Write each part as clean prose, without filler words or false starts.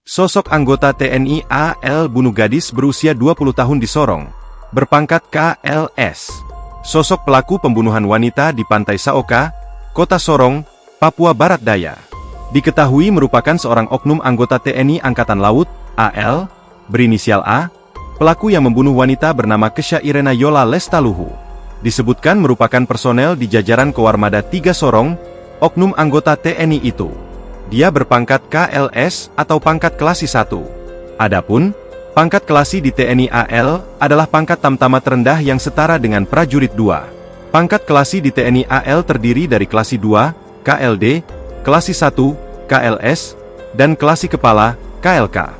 Sosok anggota TNI AL bunuh gadis berusia 20 tahun di Sorong, berpangkat KLS. Sosok pelaku pembunuhan wanita di Pantai Saoka, Kota Sorong, Papua Barat Daya. Diketahui merupakan seorang oknum anggota TNI Angkatan Laut, AL, berinisial A. Pelaku yang membunuh wanita bernama Kesha Irena Yola Lestaluhu. Disebutkan merupakan personel di jajaran Koarmada 3 Sorong, oknum anggota TNI itu. Dia berpangkat KLS atau pangkat Kelasi 1. Adapun, pangkat Kelasi di TNI AL adalah pangkat tamtama terendah yang setara dengan prajurit 2. Pangkat Kelasi di TNI AL terdiri dari Kelasi 2, KLD, Kelasi 1, KLS, dan Kelasi Kepala, KLK.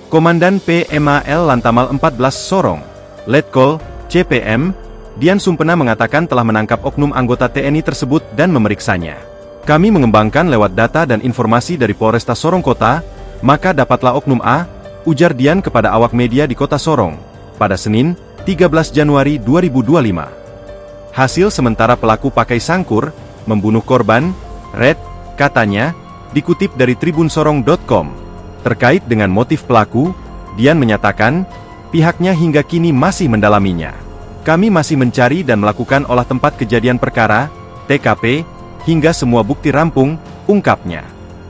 Komandan PMAL Lantamal 14 Sorong, Letkol, CPM, Dian Sumpena mengatakan telah menangkap oknum anggota TNI tersebut dan memeriksanya. Kami mengembangkan lewat data dan informasi dari Polresta Sorong Kota, maka dapatlah oknum A, ujar Dian kepada awak media di Kota Sorong, pada Senin, 13 Januari 2025. Hasil sementara pelaku pakai sangkur, membunuh korban, Red, katanya, dikutip dari tribunsorong.com. Terkait dengan motif pelaku, Dian menyatakan, pihaknya hingga kini masih mendalaminya. Kami masih mencari dan melakukan olah tempat kejadian perkara, TKP, hingga semua bukti rampung, ungkapnya.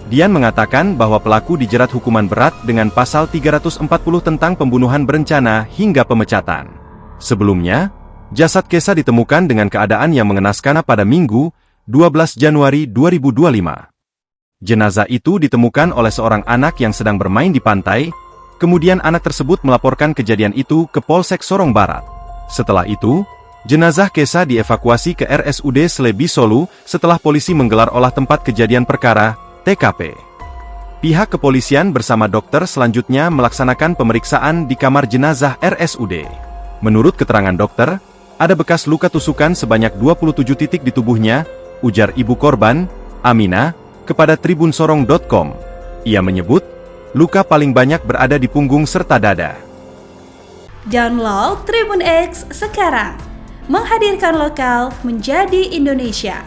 Dian mengatakan bahwa pelaku dijerat hukuman berat dengan pasal 340 tentang pembunuhan berencana hingga pemecatan. Sebelumnya, jasad Kesha ditemukan dengan keadaan yang mengenaskan pada Minggu, 12 Januari 2025. Jenazah itu ditemukan oleh seorang anak yang sedang bermain di pantai, kemudian anak tersebut melaporkan kejadian itu ke Polsek Sorong Barat. Setelah itu, jenazah Kesha dievakuasi ke RSUD Slebi Solu setelah polisi menggelar olah tempat kejadian perkara, TKP. Pihak kepolisian bersama dokter selanjutnya melaksanakan pemeriksaan di kamar jenazah RSUD. Menurut keterangan dokter, ada bekas luka tusukan sebanyak 27 titik di tubuhnya, ujar ibu korban, Amina, kepada tribunsorong.com. Ia menyebut, luka paling banyak berada di punggung serta dada. Download Tribun X sekarang, menghadirkan lokal menjadi Indonesia.